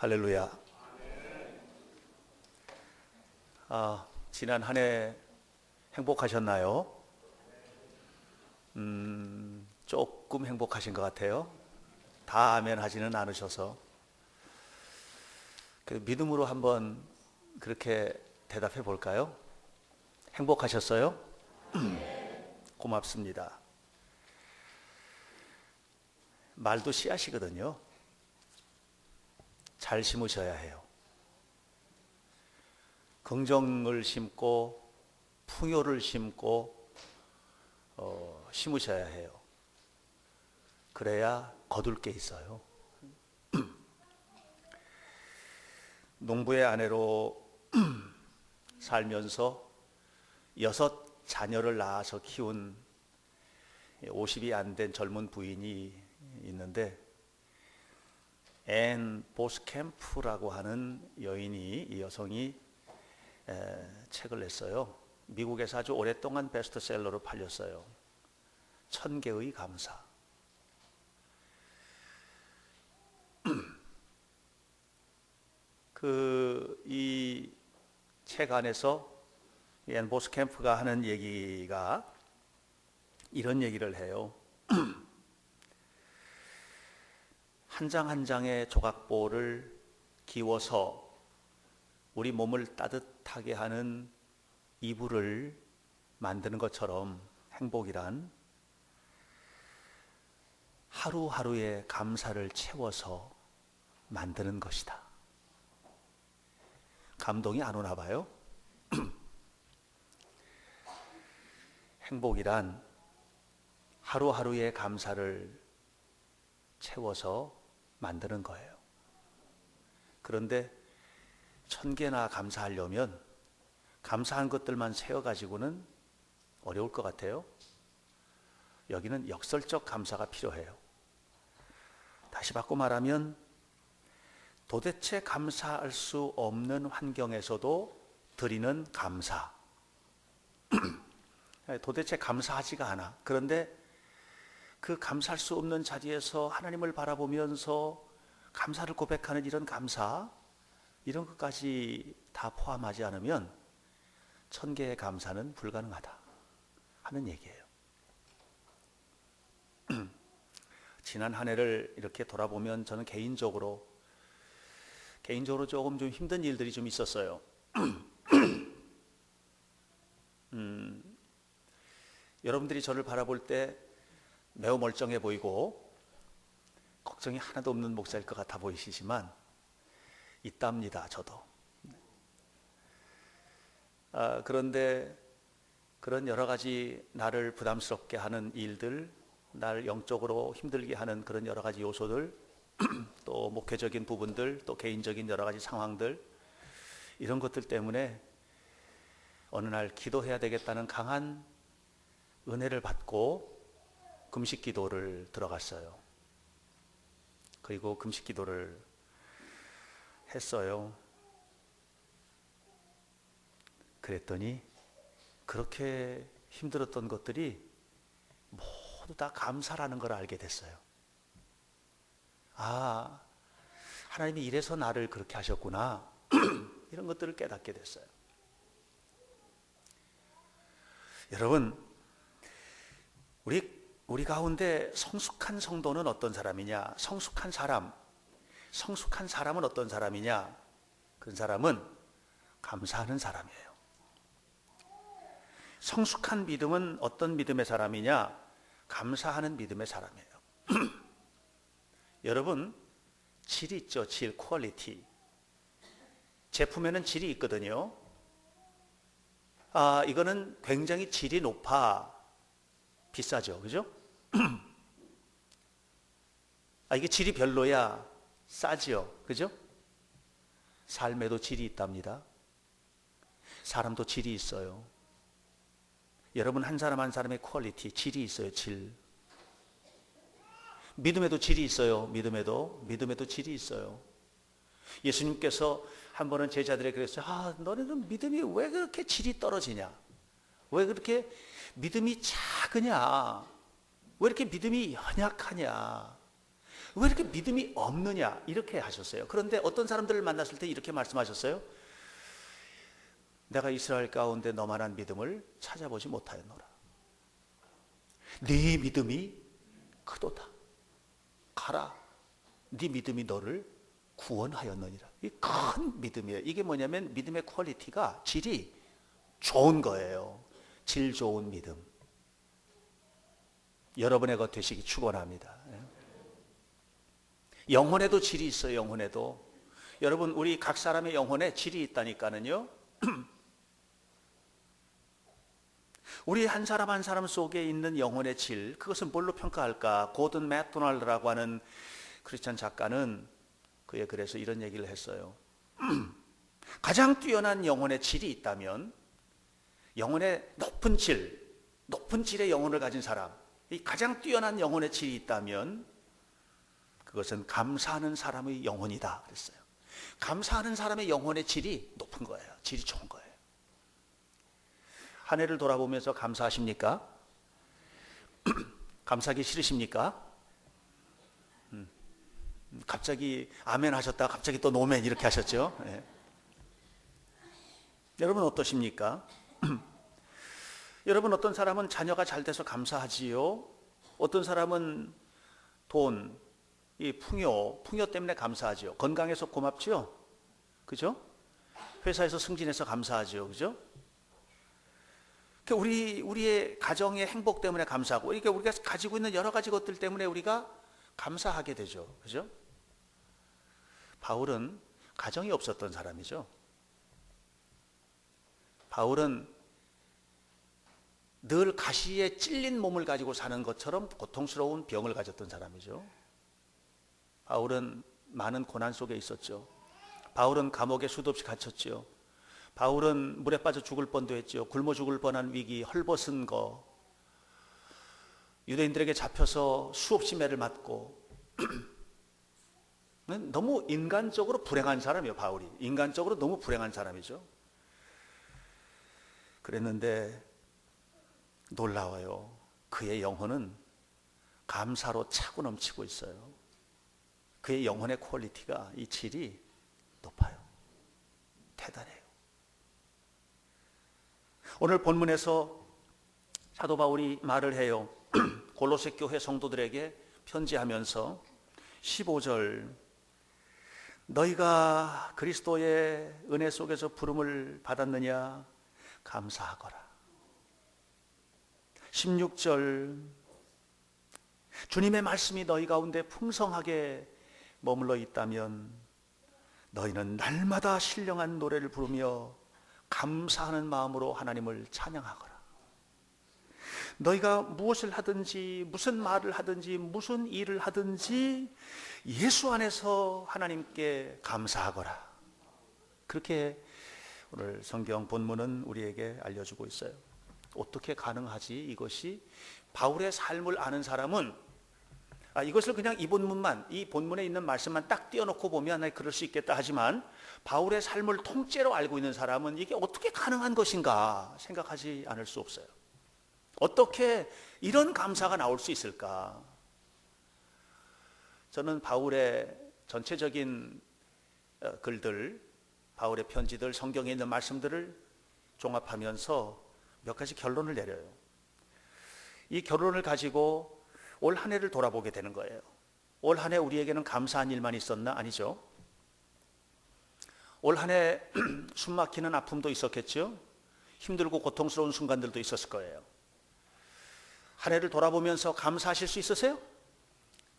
할렐루야. 지난 한 해 행복하셨나요? 조금 행복하신 것 같아요. 다 아멘 하지는 않으셔서. 믿음으로 한번 그렇게 대답해 볼까요? 행복하셨어요? 고맙습니다. 말도 씨앗이거든요. 잘 심으셔야 해요. 긍정을 심고 풍요를 심고 심으셔야 해요. 그래야 거둘 게 있어요. 농부의 아내로 살면서 6 자녀를 낳아서 키운 50이 안 된 젊은 부인이 있는데, 앤 보스캠프라고 하는 여인이, 이 여성이 책을 냈어요. 미국에서 아주 오랫동안 베스트셀러로 팔렸어요. 1000개의 감사. 이 책 안에서 앤 보스캠프가 하는 얘기가 이런 얘기를 해요. 한 장 한 장의 조각보를 기워서 우리 몸을 따뜻하게 하는 이불을 만드는 것처럼 행복이란 하루하루의 감사를 채워서 만드는 것이다. 감동이 안 오나 봐요. 행복이란 하루하루의 감사를 채워서 만드는 거예요. 그런데 1000개나 감사하려면 감사한 것들만 세어가지고는 어려울 것 같아요. 여기는 역설적 감사가 필요해요. 다시 바꿔 말하면 도대체 감사할 수 없는 환경에서도 드리는 감사. 도대체 감사하지가 않아. 그런데 그 감사할 수 없는 자리에서 하나님을 바라보면서 감사를 고백하는 이런 감사, 이런 것까지 다 포함하지 않으면 1000개의 감사는 불가능하다 하는 얘기예요. 지난 한 해를 이렇게 돌아보면 저는 개인적으로 조금 좀 힘든 일들이 좀 있었어요. 여러분들이 저를 바라볼 때 매우 멀쩡해 보이고 걱정이 하나도 없는 목사일 것 같아 보이시지만 있답니다. 저도. 그런데 그런 여러 가지 나를 부담스럽게 하는 일들, 나를 영적으로 힘들게 하는 그런 여러 가지 요소들, 또 목회적인 부분들, 또 개인적인 여러 가지 상황들, 이런 것들 때문에 어느 날 기도해야 되겠다는 강한 은혜를 받고 금식 기도를 들어갔어요. 그리고 금식 기도를 했어요. 그랬더니 그렇게 힘들었던 것들이 모두 다 감사라는 걸 알게 됐어요. 하나님이 이래서 나를 그렇게 하셨구나. 이런 것들을 깨닫게 됐어요. 여러분, 우리 가운데 성숙한 성도는 어떤 사람이냐? 성숙한 사람은 어떤 사람이냐? 그 사람은 감사하는 사람이에요. 성숙한 믿음은 어떤 믿음의 사람이냐? 감사하는 믿음의 사람이에요. 여러분, 질 있죠? 질, 퀄리티. 제품에는 질이 있거든요. 이거는 굉장히 질이 높아. 비싸죠. 그죠? 이게 질이 별로야. 싸지요. 그죠? 삶에도 질이 있답니다. 사람도 질이 있어요. 여러분 한 사람 한 사람의 퀄리티, 질이 있어요. 질. 믿음에도 질이 있어요. 믿음에도 질이 있어요. 예수님께서 한 번은 제자들에게 그랬어요. 너네는 믿음이 왜 그렇게 질이 떨어지냐? 왜 그렇게 믿음이 작으냐? 왜 이렇게 믿음이 연약하냐? 왜 이렇게 믿음이 없느냐 이렇게 하셨어요. 그런데 어떤 사람들을 만났을 때 이렇게 말씀하셨어요. 내가 이스라엘 가운데 너만한 믿음을 찾아보지 못하였노라. 네 믿음이 크도다. 가라. 네 믿음이 너를 구원하였느니라. 이 큰 믿음이에요. 이게 뭐냐면 믿음의 퀄리티가 질이 좋은 거예요. 질 좋은 믿음. 여러분의 것 되시기 축원합니다. 영혼에도 질이 있어요. 영혼에도. 여러분 우리 각 사람의 영혼에 질이 있다니까는요. 우리 한 사람 한 사람 속에 있는 영혼의 질, 그것은 뭘로 평가할까? 고든 맥도날드라고 하는 크리스찬 작가는 그의 글에서 이런 얘기를 했어요. 가장 뛰어난 영혼의 질이 있다면 영혼의 높은 질의 영혼을 가진 사람, 이 가장 뛰어난 영혼의 질이 있다면 그것은 감사하는 사람의 영혼이다 그랬어요. 감사하는 사람의 영혼의 질이 높은 거예요. 질이 좋은 거예요. 한 해를 돌아보면서 감사하십니까? 감사하기 싫으십니까? 갑자기 아멘 하셨다가 갑자기 또 노멘 이렇게 하셨죠. 네. 여러분 어떠십니까? 여러분 어떤 사람은 자녀가 잘 돼서 감사하지요. 어떤 사람은 돈, 이 풍요 때문에 감사하지요. 건강해서 고맙지요. 그죠? 회사에서 승진해서 감사하지요. 그죠? 우리의 가정의 행복 때문에 감사하고, 이렇게 우리가 가지고 있는 여러 가지 것들 때문에 우리가 감사하게 되죠. 그죠? 바울은 가정이 없었던 사람이죠. 바울은 늘 가시에 찔린 몸을 가지고 사는 것처럼 고통스러운 병을 가졌던 사람이죠. 바울은 많은 고난 속에 있었죠. 바울은 감옥에 수도 없이 갇혔지요. 바울은 물에 빠져 죽을 뻔도 했죠. 굶어 죽을 뻔한 위기, 헐벗은 거, 유대인들에게 잡혀서 수없이 매를 맞고 너무 인간적으로 불행한 사람이에요. 바울이 인간적으로 너무 불행한 사람이죠. 그랬는데 놀라워요. 그의 영혼은 감사로 차고 넘치고 있어요. 그의 영혼의 퀄리티가, 이 질이 높아요. 대단해요. 오늘 본문에서 사도 바울이 말을 해요. 골로새 교회 성도들에게 편지하면서 15절, 너희가 그리스도의 은혜 속에서 부름을 받았느냐 감사하거라. 16절, 주님의 말씀이 너희 가운데 풍성하게 머물러 있다면 너희는 날마다 신령한 노래를 부르며 감사하는 마음으로 하나님을 찬양하거라. 너희가 무엇을 하든지, 무슨 말을 하든지, 무슨 일을 하든지 예수 안에서 하나님께 감사하거라. 그렇게 오늘 성경 본문은 우리에게 알려주고 있어요. 어떻게 가능하지? 이것이 바울의 삶을 아는 사람은 이것을 그냥 이 본문에 있는 말씀만 딱 띄워놓고 보면 그럴 수 있겠다 하지만, 바울의 삶을 통째로 알고 있는 사람은 이게 어떻게 가능한 것인가 생각하지 않을 수 없어요. 어떻게 이런 감사가 나올 수 있을까? 저는 바울의 전체적인 글들, 바울의 편지들, 성경에 있는 말씀들을 종합하면서 몇 가지 결론을 내려요. 이 결론을 가지고 올 한 해를 돌아보게 되는 거예요. 올 한 해 우리에게는 감사한 일만 있었나? 아니죠. 올 한 해 숨막히는 아픔도 있었겠죠. 힘들고 고통스러운 순간들도 있었을 거예요. 한 해를 돌아보면서 감사하실 수 있으세요?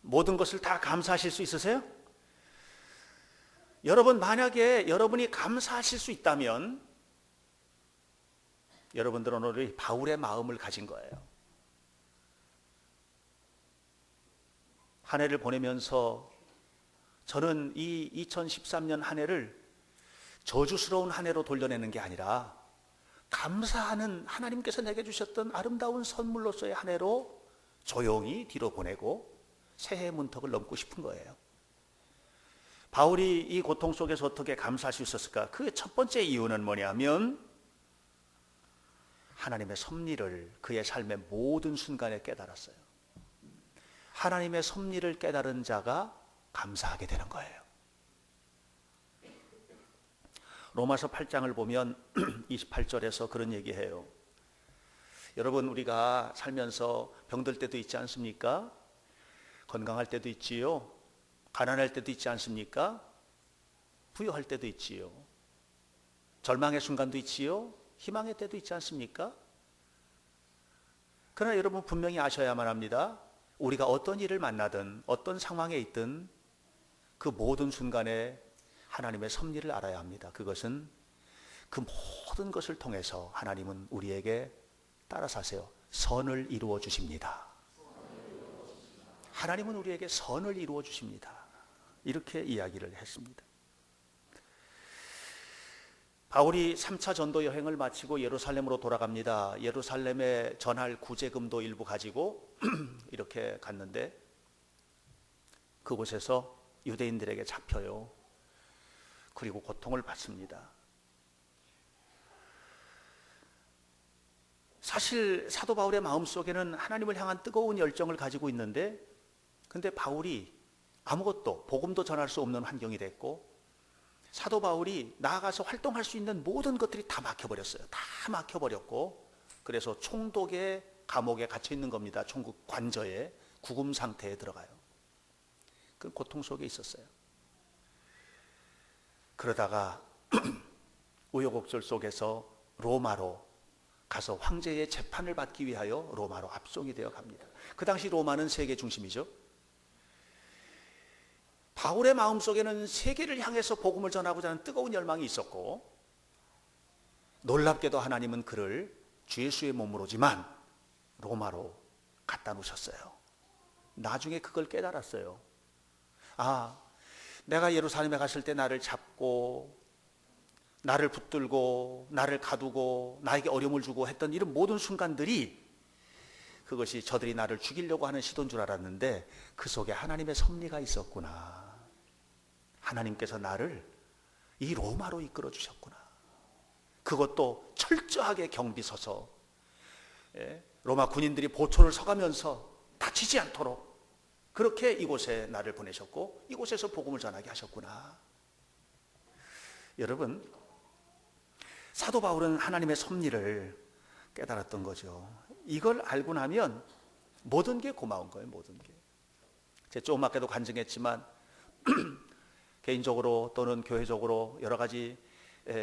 모든 것을 다 감사하실 수 있으세요? 여러분, 만약에 여러분이 감사하실 수 있다면 여러분들은 오늘 바울의 마음을 가진 거예요. 한 해를 보내면서 저는 이 2013년 한 해를 저주스러운 한 해로 돌려내는 게 아니라 감사하는, 하나님께서 내게 주셨던 아름다운 선물로서의 한 해로 조용히 뒤로 보내고 새해 문턱을 넘고 싶은 거예요. 바울이 이 고통 속에서 어떻게 감사할 수 있었을까? 그 첫 번째 이유는 뭐냐면 하나님의 섭리를 그의 삶의 모든 순간에 깨달았어요. 하나님의 섭리를 깨달은 자가 감사하게 되는 거예요. 로마서 8장을 보면 28절에서 그런 얘기해요. 여러분, 우리가 살면서 병들 때도 있지 않습니까? 건강할 때도 있지요. 가난할 때도 있지 않습니까? 부유할 때도 있지요. 절망의 순간도 있지요. 희망의 때도 있지 않습니까? 그러나 여러분 분명히 아셔야만 합니다. 우리가 어떤 일을 만나든 어떤 상황에 있든 그 모든 순간에 하나님의 섭리를 알아야 합니다. 그것은 그 모든 것을 통해서 하나님은 우리에게 따라 사세요. 선을 이루어 주십니다. 하나님은 우리에게 선을 이루어 주십니다. 이렇게 이야기를 했습니다. 바울이 3차 전도 여행을 마치고 예루살렘으로 돌아갑니다. 예루살렘에 전할 구제금도 일부 가지고 이렇게 갔는데 그곳에서 유대인들에게 잡혀요. 그리고 고통을 받습니다. 사실 사도 바울의 마음속에는 하나님을 향한 뜨거운 열정을 가지고 있는데 근데 바울이 아무것도 복음도 전할 수 없는 환경이 됐고 사도 바울이 나아가서 활동할 수 있는 모든 것들이 다 막혀버렸어요. 다 막혀버렸고 그래서 총독의 감옥에 갇혀 있는 겁니다. 총국 관저에 구금 상태에 들어가요. 그 고통 속에 있었어요. 그러다가 우여곡절 속에서 로마로 가서 황제의 재판을 받기 위하여 로마로 압송이 되어 갑니다. 그 당시 로마는 세계 중심이죠. 바울의 마음속에는 세계를 향해서 복음을 전하고자 하는 뜨거운 열망이 있었고 놀랍게도 하나님은 그를 주 예수의 몸으로지만 로마로 갖다 놓으셨어요. 나중에 그걸 깨달았어요. 아, 내가 예루살렘에 갔을 때 나를 잡고 나를 붙들고 나를 가두고 나에게 어려움을 주고 했던 이런 모든 순간들이 그것이 저들이 나를 죽이려고 하는 시도인 줄 알았는데 그 속에 하나님의 섭리가 있었구나. 하나님께서 나를 이 로마로 이끌어 주셨구나. 그것도 철저하게 경비 서서 로마 군인들이 보초를 서가면서 다치지 않도록 그렇게 이곳에 나를 보내셨고 이곳에서 복음을 전하게 하셨구나. 여러분, 사도 바울은 하나님의 섭리를 깨달았던 거죠. 이걸 알고 나면 모든 게 고마운 거예요. 모든 게. 제가 조그맣게도 간증했지만 개인적으로 또는 교회적으로 여러 가지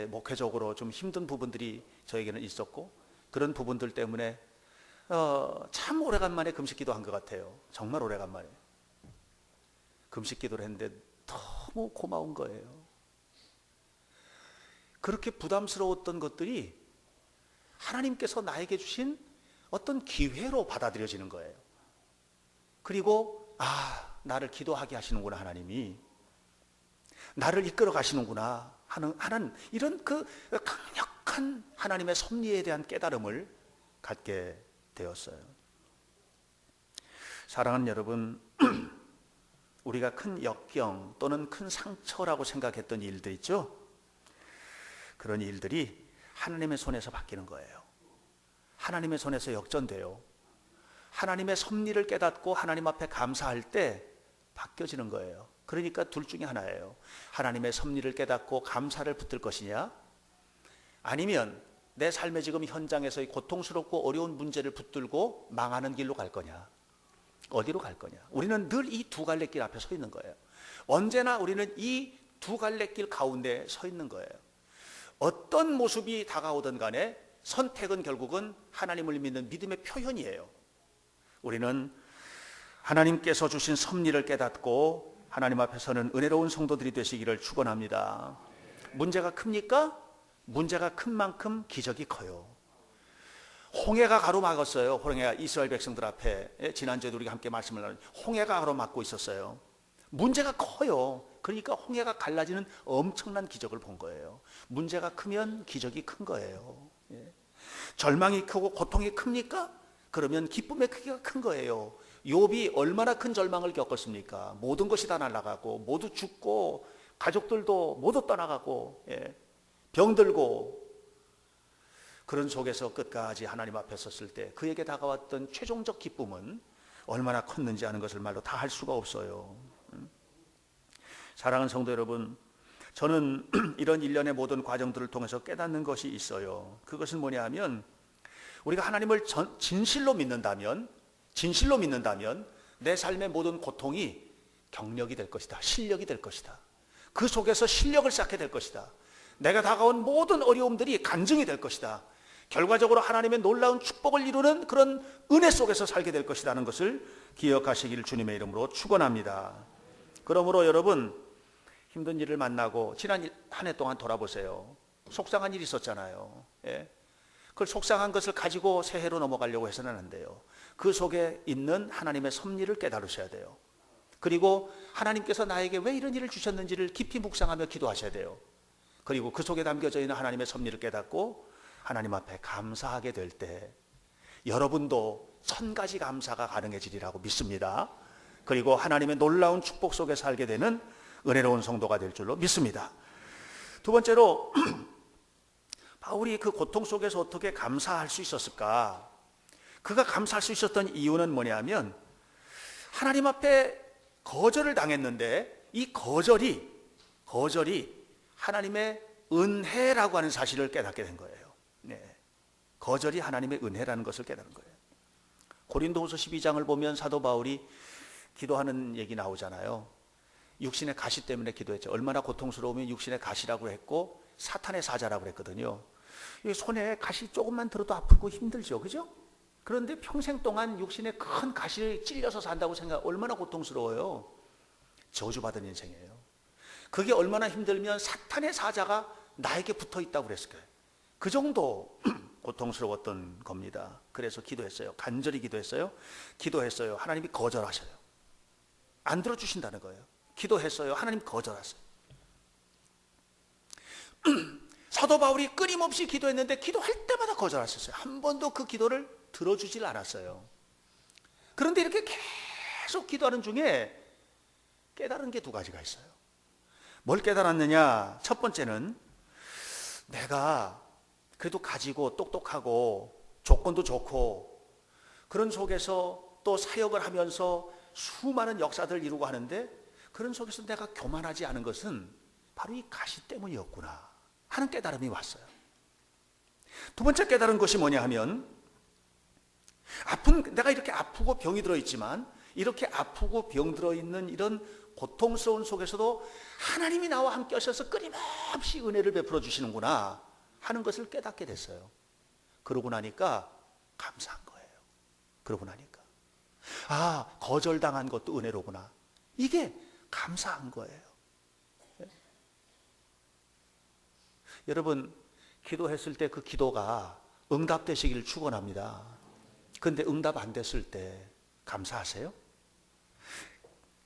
목회적으로 좀 힘든 부분들이 저에게는 있었고 그런 부분들 때문에 참 오래간만에 금식기도 한 것 같아요. 정말 오래간만에 금식기도를 했는데 너무 고마운 거예요. 그렇게 부담스러웠던 것들이 하나님께서 나에게 주신 어떤 기회로 받아들여지는 거예요. 그리고 나를 기도하게 하시는구나. 하나님이 나를 이끌어 가시는구나 하는 이런 그 강력한 하나님의 섭리에 대한 깨달음을 갖게 되었어요. 사랑하는 여러분, 우리가 큰 역경 또는 큰 상처라고 생각했던 일들 있죠? 그런 일들이 하나님의 손에서 바뀌는 거예요. 하나님의 손에서 역전돼요. 하나님의 섭리를 깨닫고 하나님 앞에 감사할 때 바뀌어지는 거예요. 그러니까 둘 중에 하나예요. 하나님의 섭리를 깨닫고 감사를 붙들 것이냐, 아니면 내 삶의 지금 현장에서의 고통스럽고 어려운 문제를 붙들고 망하는 길로 갈 거냐, 어디로 갈 거냐. 우리는 늘 이 두 갈래 길 앞에 서 있는 거예요. 언제나 우리는 이 두 갈래 길 가운데 서 있는 거예요. 어떤 모습이 다가오든 간에 선택은 결국은 하나님을 믿는 믿음의 표현이에요. 우리는 하나님께서 주신 섭리를 깨닫고 하나님 앞에서는 은혜로운 성도들이 되시기를 축원합니다. 문제가 큽니까? 문제가 큰 만큼 기적이 커요. 홍해가 가로막았어요. 홍해가 이스라엘 백성들 앞에 지난주에도 우리가 함께 말씀을 나눴는데 홍해가 가로막고 있었어요. 문제가 커요. 그러니까 홍해가 갈라지는 엄청난 기적을 본 거예요. 문제가 크면 기적이 큰 거예요. 절망이 크고 고통이 큽니까? 그러면 기쁨의 크기가 큰 거예요. 욥이 얼마나 큰 절망을 겪었습니까? 모든 것이 다 날아가고 모두 죽고 가족들도 모두 떠나가고 병들고 그런 속에서 끝까지 하나님 앞에 섰을 때 그에게 다가왔던 최종적 기쁨은 얼마나 컸는지 아는 것을 말로 다 할 수가 없어요. 사랑하는 성도 여러분, 저는 이런 일련의 모든 과정들을 통해서 깨닫는 것이 있어요. 그것은 뭐냐 하면, 우리가 하나님을 진실로 믿는다면 내 삶의 모든 고통이 경력이 될 것이다. 실력이 될 것이다. 그 속에서 실력을 쌓게 될 것이다. 내가 다가온 모든 어려움들이 간증이 될 것이다. 결과적으로 하나님의 놀라운 축복을 이루는 그런 은혜 속에서 살게 될 것이라는 것을 기억하시기를 주님의 이름으로 축원합니다. 그러므로 여러분, 힘든 일을 만나고 지난 한 해 동안 돌아보세요. 속상한 일이 있었잖아요. 예. 그걸 속상한 것을 가지고 새해로 넘어가려고 해서는 안 돼요. 그 속에 있는 하나님의 섭리를 깨달으셔야 돼요. 그리고 하나님께서 나에게 왜 이런 일을 주셨는지를 깊이 묵상하며 기도하셔야 돼요. 그리고 그 속에 담겨져 있는 하나님의 섭리를 깨닫고 하나님 앞에 감사하게 될 때 여러분도 1000가지 감사가 가능해지리라고 믿습니다. 그리고 하나님의 놀라운 축복 속에 살게 되는 은혜로운 성도가 될 줄로 믿습니다. 두 번째로 바울이 그 고통 속에서 어떻게 감사할 수 있었을까? 그가 감사할 수 있었던 이유는 뭐냐면, 하나님 앞에 거절을 당했는데 이 거절이 하나님의 은혜라고 하는 사실을 깨닫게 된 거예요. 네. 거절이 하나님의 은혜라는 것을 깨닫는 거예요. 고린도후서 12장을 보면 사도 바울이 기도하는 얘기 나오잖아요. 육신의 가시 때문에 기도했죠. 얼마나 고통스러우면 육신의 가시라고 했고 사탄의 사자라고 했거든요. 손에 가시 조금만 들어도 아프고 힘들죠. 그죠? 그런데 평생 동안 육신의 큰 가시를 찔려서 산다고 생각, 얼마나 고통스러워요. 저주받은 인생이에요. 그게 얼마나 힘들면 사탄의 사자가 나에게 붙어 있다고 그랬을 거예요. 그 정도 고통스러웠던 겁니다. 그래서 기도했어요. 간절히 기도했어요. 하나님이 거절하셔요. 안 들어주신다는 거예요. 기도했어요. 하나님 거절하세요. 사도 바울이 끊임없이 기도했는데 기도할 때마다 거절하셨어요. 한 번도 그 기도를 들어주질 않았어요. 그런데 이렇게 계속 기도하는 중에 깨달은 게 2가지가 있어요. 뭘 깨달았느냐? 첫 번째는 내가 그래도 가지고 똑똑하고 조건도 좋고 그런 속에서 또 사역을 하면서 수많은 역사들을 이루고 하는데 그런 속에서 내가 교만하지 않은 것은 바로 이 가시 때문이었구나 하는 깨달음이 왔어요. 두 번째 깨달은 것이 뭐냐 하면, 내가 이렇게 아프고 병이 들어있지만 이렇게 아프고 병 들어있는 이런 고통스러운 속에서도 하나님이 나와 함께 하셔서 끊임없이 은혜를 베풀어 주시는구나 하는 것을 깨닫게 됐어요. 그러고 나니까 감사한 거예요. 그러고 나니까 거절당한 것도 은혜로구나. 이게 감사한 거예요. 여러분, 기도했을 때 그 기도가 응답되시기를 축원합니다. 그런데 응답 안 됐을 때 감사하세요?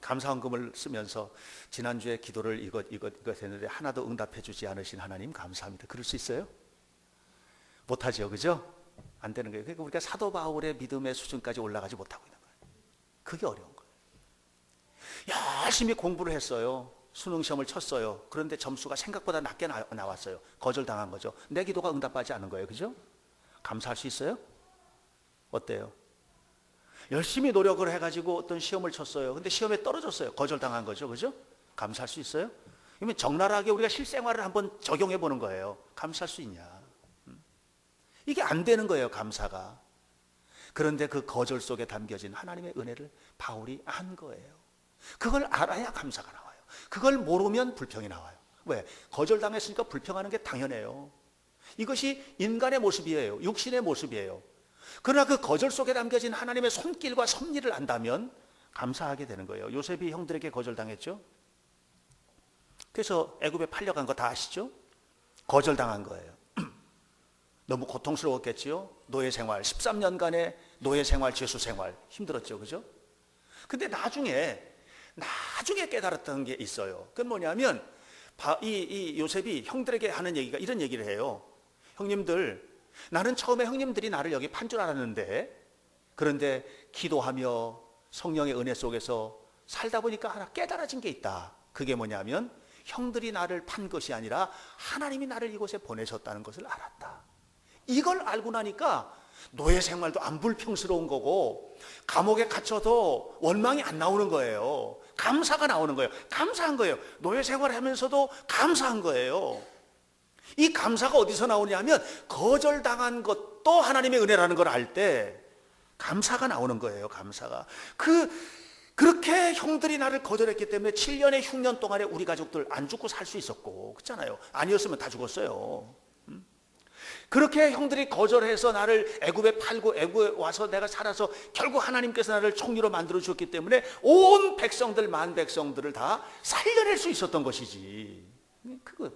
감사헌금을 쓰면서 지난주에 기도를 이것 했는데 하나도 응답해 주지 않으신 하나님 감사합니다. 그럴 수 있어요? 못하죠. 그죠? 안 되는 거예요. 그러니까 우리가 사도 바울의 믿음의 수준까지 올라가지 못하고 있는 거예요. 그게 어려운 거예요. 열심히 공부를 했어요. 수능 시험을 쳤어요. 그런데 점수가 생각보다 낮게 나왔어요. 거절당한 거죠. 내 기도가 응답하지 않은 거예요. 그죠? 감사할 수 있어요? 어때요? 열심히 노력을 해가지고 어떤 시험을 쳤어요. 근데 시험에 떨어졌어요. 거절당한 거죠. 그죠? 감사할 수 있어요? 그러면 적나라하게 우리가 실생활을 한번 적용해 보는 거예요. 감사할 수 있냐? 이게 안 되는 거예요. 감사가. 그런데 그 거절 속에 담겨진 하나님의 은혜를 바울이 안 거예요. 그걸 알아야 감사가 나와요. 그걸 모르면 불평이 나와요. 왜? 거절당했으니까 불평하는 게 당연해요. 이것이 인간의 모습이에요. 육신의 모습이에요. 그러나 그 거절 속에 담겨진 하나님의 손길과 섭리를 안다면 감사하게 되는 거예요. 요셉이 형들에게 거절당했죠. 그래서 애굽에 팔려간 거 다 아시죠? 거절당한 거예요. 너무 고통스러웠겠지요. 노예 생활, 13년간의 노예 생활, 죄수 생활 힘들었죠. 그죠? 근데 나중에 깨달았던 게 있어요. 그건 뭐냐면 이 요셉이 형들에게 하는 얘기가 이런 얘기를 해요. 형님들, 나는 처음에 형님들이 나를 여기 판 줄 알았는데, 그런데 기도하며 성령의 은혜 속에서 살다 보니까 하나 깨달아진 게 있다. 그게 뭐냐면 형들이 나를 판 것이 아니라 하나님이 나를 이곳에 보내셨다는 것을 알았다. 이걸 알고 나니까 노예 생활도 안 불평스러운 거고 감옥에 갇혀도 원망이 안 나오는 거예요. 감사가 나오는 거예요. 감사한 거예요. 노예 생활하면서도 감사한 거예요. 이 감사가 어디서 나오냐면 거절당한 것도 하나님의 은혜라는 걸 알 때 감사가 나오는 거예요. 감사가. 그렇게 형들이 나를 거절했기 때문에 7년에 흉년 동안에 우리 가족들 안 죽고 살 수 있었고, 그렇잖아요. 아니었으면 다 죽었어요. 그렇게 형들이 거절해서 나를 애굽에 팔고 애굽에 와서 내가 살아서 결국 하나님께서 나를 총리로 만들어 주셨기 때문에 온 백성들, 만 백성들을 다 살려낼 수 있었던 것이지. 그거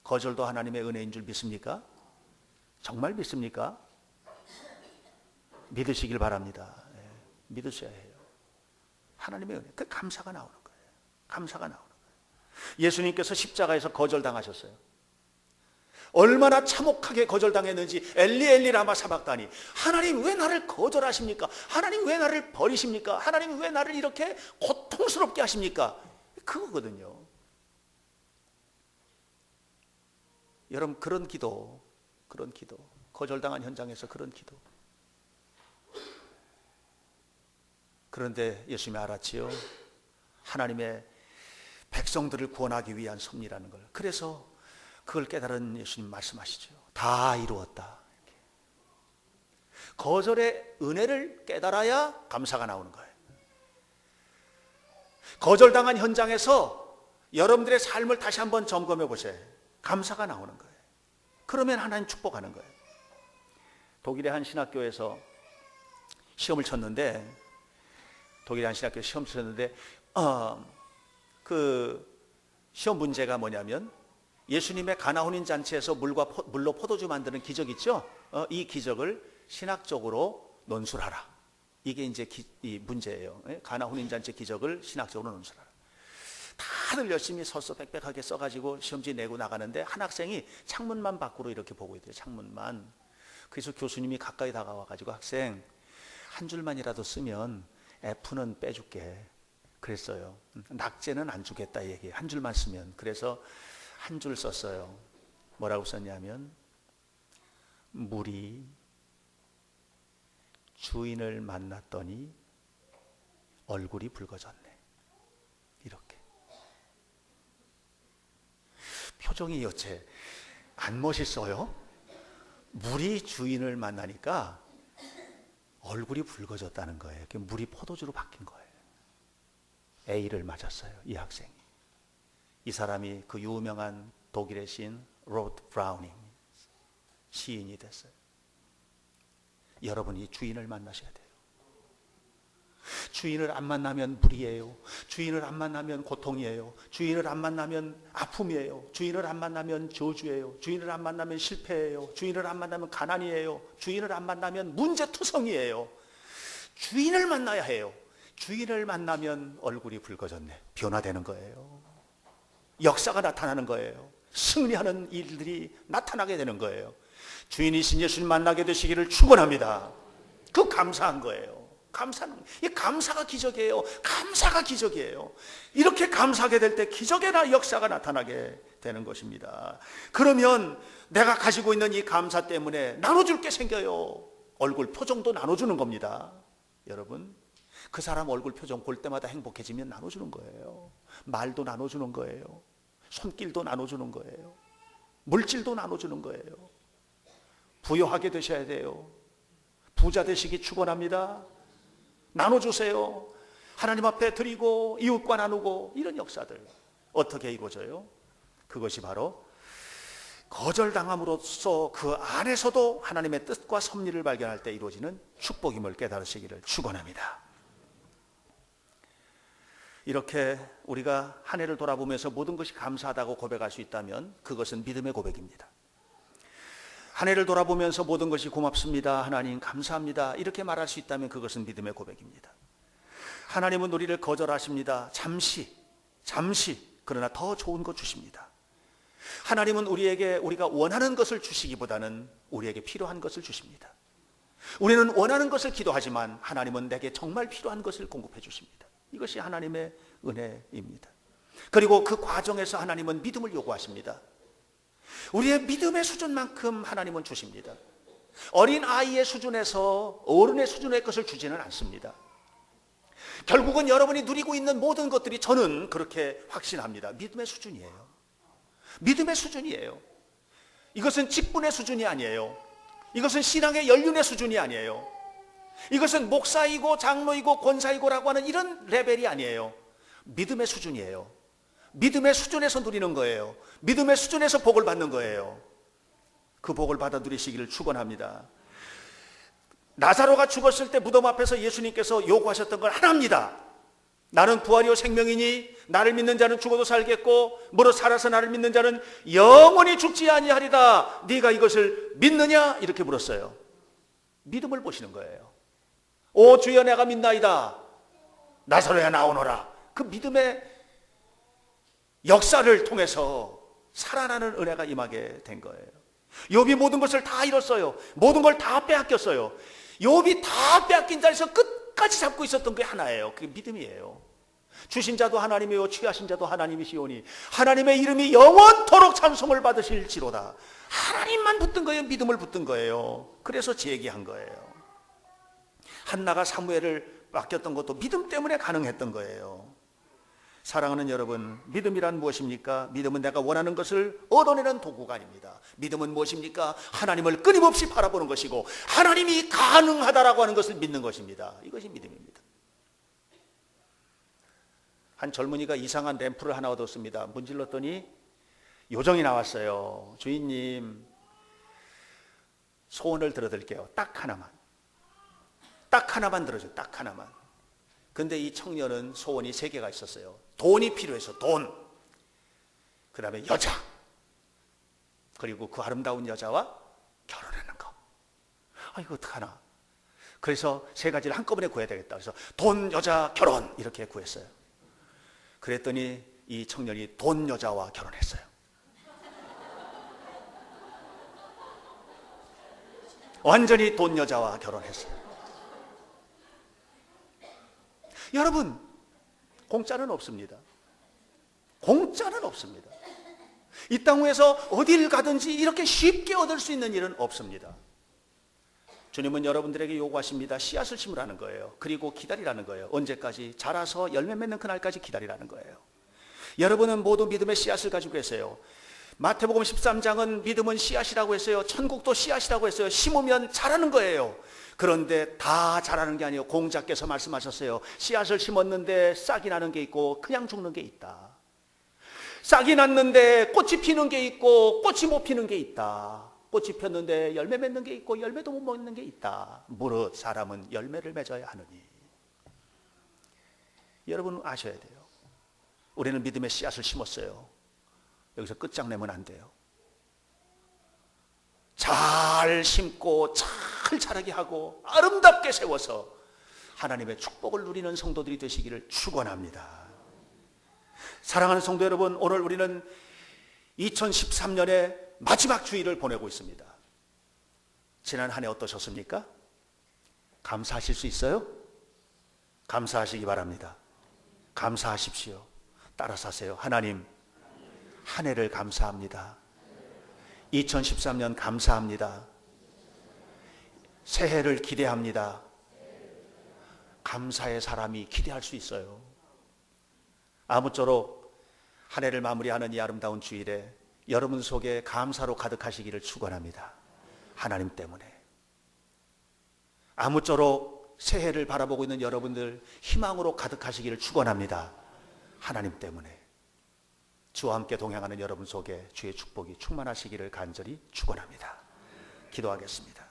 거절도 하나님의 은혜인 줄 믿습니까? 정말 믿습니까? 믿으시길 바랍니다. 믿으셔야 해요. 하나님의 은혜, 그 감사가 나오는 거예요. 감사가 나오는 거예요. 예수님께서 십자가에서 거절당하셨어요. 얼마나 참혹하게 거절당했는지. 엘리 엘리 라마 사박다니, 하나님 왜 나를 거절하십니까? 하나님 왜 나를 버리십니까? 하나님 왜 나를 이렇게 고통스럽게 하십니까? 그거거든요. 여러분, 그런 기도, 거절당한 현장에서 그런 기도. 그런데 예수님이 알았지요. 하나님의 백성들을 구원하기 위한 섭리라는 걸. 그래서 그걸 깨달은 예수님 말씀하시죠. 다 이루었다. 이렇게. 거절의 은혜를 깨달아야 감사가 나오는 거예요. 거절당한 현장에서 여러분들의 삶을 다시 한번 점검해 보세요. 감사가 나오는 거예요. 그러면 하나님 축복하는 거예요. 독일의 한 신학교에서 시험을 쳤는데, 그 시험 문제가 뭐냐면 예수님의 가나 혼인 잔치에서 물로 포도주 만드는 기적 있죠? 이 기적을 신학적으로 논술하라. 이게 이제 이 문제예요. 가나 혼인 잔치 기적을 신학적으로 논술하라. 다들 열심히 빽빽하게 써가지고 시험지 내고 나가는데 한 학생이 창문만 밖으로 이렇게 보고 있대요. 창문만. 그래서 교수님이 가까이 다가와가지고, 학생 한 줄만이라도 쓰면 F는 빼줄게 그랬어요. 낙제는 안 주겠다 얘기. 한 줄만 쓰면. 그래서 한 줄 썼어요. 뭐라고 썼냐면, 물이 주인을 만났더니 얼굴이 붉어졌네. 이렇게. 표정이 여체 안 멋있어요? 물이 주인을 만나니까 얼굴이 붉어졌다는 거예요. 물이 포도주로 바뀐 거예요. A를 맞았어요, 이 학생이. 이 사람이 그 유명한 독일의 시인 로트 브라우닝 시인이 됐어요. 여러분이 주인을 만나셔야 돼요. 주인을 안 만나면 물이에요. 주인을 안 만나면 고통이에요. 주인을 안 만나면 아픔이에요. 주인을 안 만나면 저주예요. 주인을 안 만나면 실패예요. 주인을 안 만나면 가난이에요. 주인을 안 만나면 문제투성이에요. 주인을 만나야 해요. 주인을 만나면 얼굴이 붉어졌네. 변화되는 거예요. 역사가 나타나는 거예요. 승리하는 일들이 나타나게 되는 거예요. 주인이신 예수님 만나게 되시기를 축원합니다. 그 감사한 거예요. 이 감사가 기적이에요. 감사가 기적이에요. 이렇게 감사하게 될 때 기적의 역사가 나타나게 되는 것입니다. 그러면 내가 가지고 있는 이 감사 때문에 나눠줄 게 생겨요. 얼굴 표정도 나눠주는 겁니다. 여러분, 그 사람 얼굴 표정 볼 때마다 행복해지면 나눠주는 거예요. 말도 나눠주는 거예요. 손길도 나눠주는 거예요. 물질도 나눠주는 거예요. 부유하게 되셔야 돼요. 부자 되시기 축원합니다. 나눠주세요. 하나님 앞에 드리고 이웃과 나누고, 이런 역사들 어떻게 이루어져요? 그것이 바로 거절당함으로써 그 안에서도 하나님의 뜻과 섭리를 발견할 때 이루어지는 축복임을 깨달으시기를 축원합니다. 이렇게 우리가 한 해를 돌아보면서 모든 것이 감사하다고 고백할 수 있다면 그것은 믿음의 고백입니다. 한 해를 돌아보면서 모든 것이 고맙습니다, 하나님 감사합니다, 이렇게 말할 수 있다면 그것은 믿음의 고백입니다. 하나님은 우리를 거절하십니다. 잠시 그러나 더 좋은 것 주십니다. 하나님은 우리에게 우리가 원하는 것을 주시기보다는 우리에게 필요한 것을 주십니다. 우리는 원하는 것을 기도하지만 하나님은 내게 정말 필요한 것을 공급해 주십니다. 이것이 하나님의 은혜입니다. 그리고 그 과정에서 하나님은 믿음을 요구하십니다. 우리의 믿음의 수준만큼 하나님은 주십니다. 어린 아이의 수준에서 어른의 수준의 것을 주지는 않습니다. 결국은 여러분이 누리고 있는 모든 것들이 저는 그렇게 확신합니다. 믿음의 수준이에요. 믿음의 수준이에요. 이것은 직분의 수준이 아니에요. 이것은 신앙의 연륜의 수준이 아니에요. 이것은 목사이고 장로이고 권사이고라고 하는 이런 레벨이 아니에요. 믿음의 수준이에요. 믿음의 수준에서 누리는 거예요. 믿음의 수준에서 복을 받는 거예요. 그 복을 받아 누리시기를 축원합니다. 나사로가 죽었을 때 무덤 앞에서 예수님께서 요구하셨던 걸 하나입니다. 나는 부활이요 생명이니 나를 믿는 자는 죽어도 살겠고 무릇 살아서 나를 믿는 자는 영원히 죽지 아니하리다. 네가 이것을 믿느냐? 이렇게 물었어요. 믿음을 보시는 거예요. 오 주여 내가 믿나이다. 나사로야 나오너라. 그 믿음의 역사를 통해서 살아나는 은혜가 임하게 된 거예요. 욥이 모든 것을 다 잃었어요. 모든 걸 다 빼앗겼어요. 욥이 다 빼앗긴 자리에서 끝까지 잡고 있었던 게 하나예요. 그게 믿음이에요. 주신 자도 하나님이요 취하신 자도 하나님이시오니 하나님의 이름이 영원토록 찬송을 받으실지로다. 하나님만 붙든 거예요. 믿음을 붙든 거예요. 그래서 제기한 거예요. 한나가 사무엘을 맡겼던 것도 믿음 때문에 가능했던 거예요. 사랑하는 여러분, 믿음이란 무엇입니까? 믿음은 내가 원하는 것을 얻어내는 도구가 아닙니다. 믿음은 무엇입니까? 하나님을 끊임없이 바라보는 것이고 하나님이 가능하다라고 하는 것을 믿는 것입니다. 이것이 믿음입니다. 한 젊은이가 이상한 램프를 하나 얻었습니다. 문질렀더니 요정이 나왔어요. 주인님, 소원을 들어드릴게요. 딱 하나만. 딱 하나만 들어줘요. 딱 하나만. 근데 이 청년은 소원이 3개가 있었어요. 돈이 필요해서 돈, 그 다음에 여자, 그리고 그 아름다운 여자와 결혼하는 거. 이거 어떡하나. 그래서 3가지를 한꺼번에 구해야 되겠다. 그래서 돈, 여자, 결혼 이렇게 구했어요. 그랬더니 이 청년이 돈, 여자와 결혼했어요. 완전히 돈, 여자와 결혼했어요. 여러분, 공짜는 없습니다. 공짜는 없습니다. 이 땅 위에서 어딜 가든지 이렇게 쉽게 얻을 수 있는 일은 없습니다. 주님은 여러분들에게 요구하십니다. 씨앗을 심으라는 거예요. 그리고 기다리라는 거예요. 언제까지? 자라서 열매 맺는 그날까지 기다리라는 거예요. 여러분은 모두 믿음의 씨앗을 가지고 계세요. 마태복음 13장은 믿음은 씨앗이라고 했어요. 천국도 씨앗이라고 했어요. 심으면 자라는 거예요. 그런데 다 자라는 게 아니에요. 공자께서 말씀하셨어요. 씨앗을 심었는데 싹이 나는 게 있고 그냥 죽는 게 있다. 싹이 났는데 꽃이 피는 게 있고 꽃이 못 피는 게 있다. 꽃이 폈는데 열매 맺는 게 있고 열매도 못 먹는 게 있다. 무릇 사람은 열매를 맺어야 하느니. 여러분 아셔야 돼요. 우리는 믿음의 씨앗을 심었어요. 여기서 끝장내면 안 돼요. 잘 심고 잘 자라게 하고 아름답게 세워서 하나님의 축복을 누리는 성도들이 되시기를 축원합니다. 사랑하는 성도 여러분, 오늘 우리는 2013년의 마지막 주일을 보내고 있습니다. 지난 한 해 어떠셨습니까? 감사하실 수 있어요? 감사하시기 바랍니다. 감사하십시오. 따라서 하세요. 하나님, 한 해를 감사합니다. 2013년 감사합니다. 새해를 기대합니다. 감사의 사람이 기대할 수 있어요. 아무쪼록 한 해를 마무리하는 이 아름다운 주일에 여러분 속에 감사로 가득하시기를 축원합니다. 하나님 때문에. 아무쪼록 새해를 바라보고 있는 여러분들 희망으로 가득하시기를 축원합니다. 하나님 때문에. 주와 함께 동행하는 여러분 속에 주의 축복이 충만하시기를 간절히 축원합니다. 기도하겠습니다.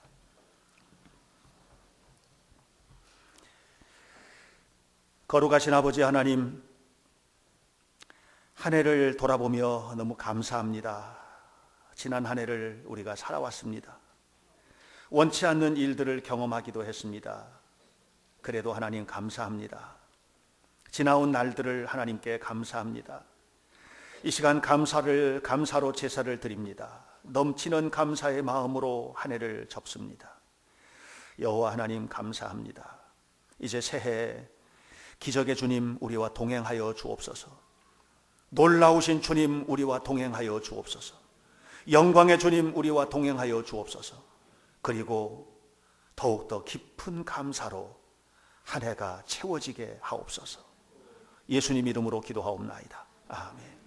거룩하신 아버지 하나님, 한 해를 돌아보며 너무 감사합니다. 지난 한 해를 우리가 살아왔습니다. 원치 않는 일들을 경험하기도 했습니다. 그래도 하나님 감사합니다. 지나온 날들을 하나님께 감사합니다. 이 시간 감사로 제사를 드립니다. 넘치는 감사의 마음으로 한 해를 접습니다. 여호와 하나님 감사합니다. 이제 새해 기적의 주님 우리와 동행하여 주옵소서. 놀라우신 주님 우리와 동행하여 주옵소서. 영광의 주님 우리와 동행하여 주옵소서. 그리고 더욱더 깊은 감사로 한 해가 채워지게 하옵소서. 예수님 이름으로 기도하옵나이다. 아멘.